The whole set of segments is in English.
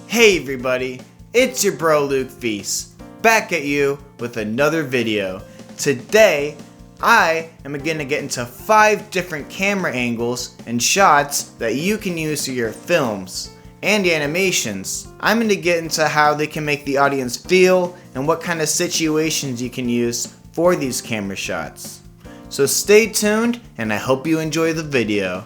Hey everybody, it's your bro Luke Feast, back at you with another video. Today, I am going to get into 5 different camera angles and shots that you can use for your films and animations. I'm going to get into how they can make the audience feel and what kind of situations you can use for these camera shots. So stay tuned and I hope you enjoy the video.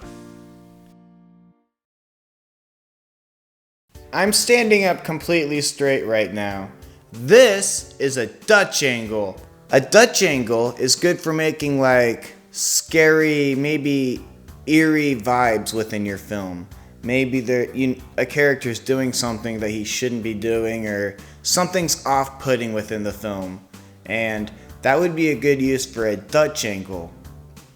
I'm standing up completely straight right now. This is a Dutch angle. A Dutch angle is good for making like scary, maybe eerie vibes within your film. Maybe a character's doing something that he shouldn't be doing, or something's off-putting within the film. And that would be a good use for a Dutch angle.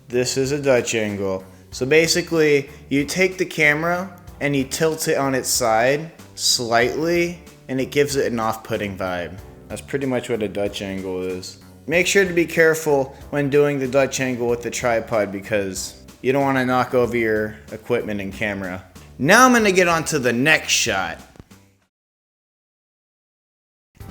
This is a Dutch angle. So basically, you take the camera and you tilt it on its side slightly, and it gives it an off-putting vibe. That's pretty much what a Dutch angle is. Make sure to be careful when doing the Dutch angle with the tripod because you don't want to knock over your equipment and camera. Now I'm going to get on to the next shot.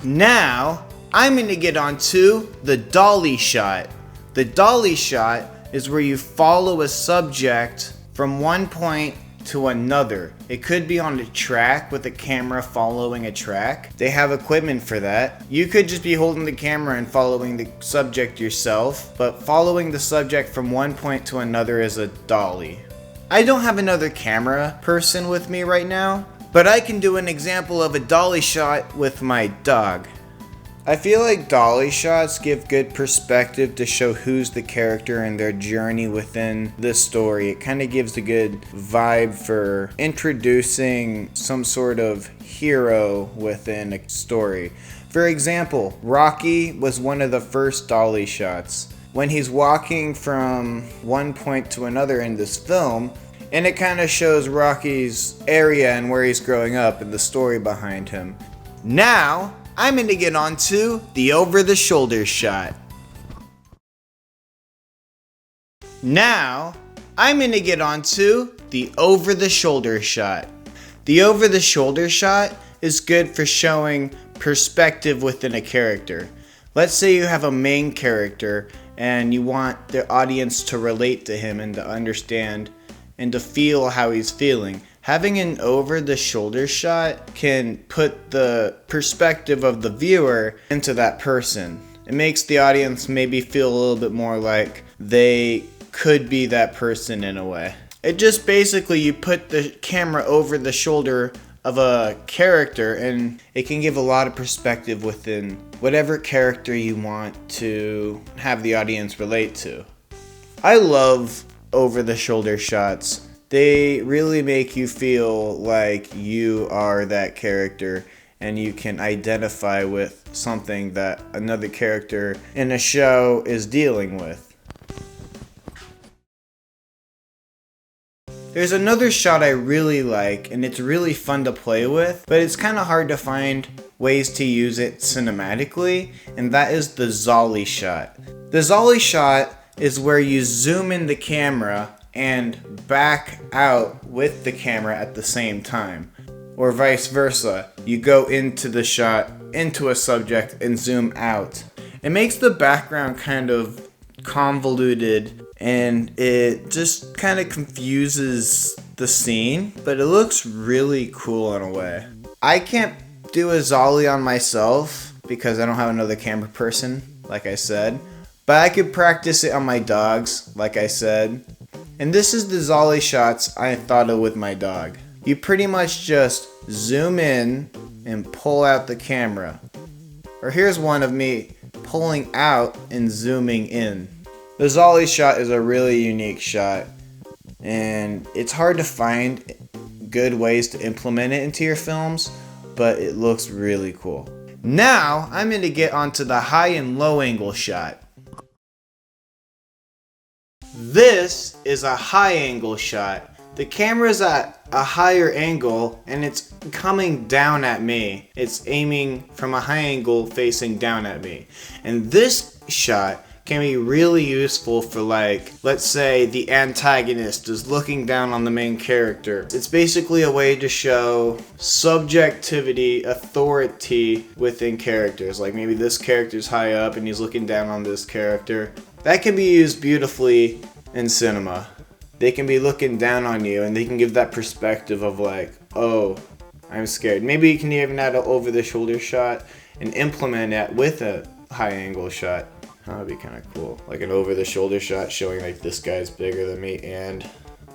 Now I'm going to get on to the Dolly Shot. The Dolly Shot is where you follow a subject from one point to another. It could be on a track with a camera following a track. They have equipment for that. You could just be holding the camera and following the subject yourself, but following the subject from one point to another is a dolly. I don't have another camera person with me right now, but I can do an example of a dolly shot with my dog. I feel like dolly shots give good perspective to show who's the character and their journey within the story. It kind of gives a good vibe for introducing some sort of hero within a story. For example, Rocky was one of the first dolly shots. When he's walking from one point to another in this film, and it kind of shows Rocky's area and where he's growing up and the story behind him. Now, I'm going to get on to the over-the-shoulder shot. Now, I'm going to get on to the over-the-shoulder shot. The over-the-shoulder shot is good for showing perspective within a character. Let's say you have a main character and you want the audience to relate to him and to understand and to feel how he's feeling. Having an over-the-shoulder shot can put the perspective of the viewer into that person. It makes the audience maybe feel a little bit more like they could be that person in a way. It just basically, you put the camera over the shoulder of a character and it can give a lot of perspective within whatever character you want to have the audience relate to. I love over-the-shoulder shots. They really make you feel like you are that character and you can identify with something that another character in a show is dealing with. There's another shot I really like and it's really fun to play with, but it's kind of hard to find ways to use it cinematically, and that is the Zolly Shot. The Zolly Shot is where you zoom in the camera and back out with the camera at the same time, or vice versa. You go into the shot, into a subject, and zoom out. It makes the background kind of convoluted and it just kind of confuses the scene, but it looks really cool in a way. I can't do a Zolly on myself because I don't have another camera person, like I said, but I could practice it on my dogs, like I said. And this is the Zolly shots I thought of with my dog. You pretty much just zoom in and pull out the camera. Or here's one of me pulling out and zooming in. The Zolly shot is a really unique shot, and it's hard to find good ways to implement it into your films, but it looks really cool. Now I'm going to get onto the high and low angle shot. This is a high angle shot. The camera's at a higher angle and it's coming down at me. It's aiming from a high angle facing down at me. And this shot can be really useful for, like, let's say the antagonist is looking down on the main character. It's basically a way to show subjectivity, authority within characters. Like maybe this character's high up and he's looking down on this character. That can be used beautifully in cinema. They can be looking down on you and they can give that perspective of like, oh, I'm scared. Maybe you can even add an over-the-shoulder shot and implement that with a high-angle shot. That would be kind of cool. Like an over-the-shoulder shot showing like this guy's bigger than me, and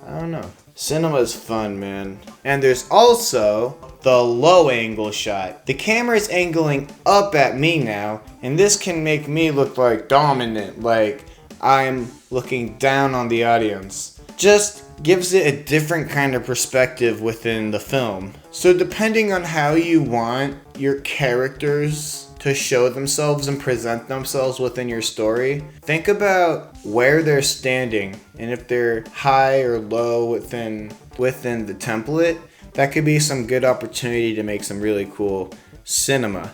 I don't know. Cinema's fun, man. And there's also the low-angle shot. The camera's angling up at me now, and this can make me look like dominant, like I'm looking down on the audience. Just gives it a different kind of perspective within the film. So depending on how you want your characters to show themselves and present themselves within your story, think about where they're standing and if they're high or low within the template. That could be some good opportunity to make some really cool cinema.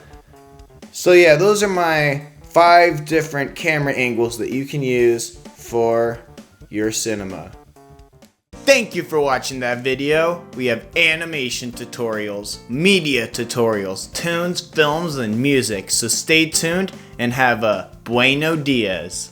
So yeah, those are my 5 different camera angles that you can use for your cinema. Thank you for watching that video. We have animation tutorials, media tutorials, tunes, films, and music. So stay tuned and have a buenos dias.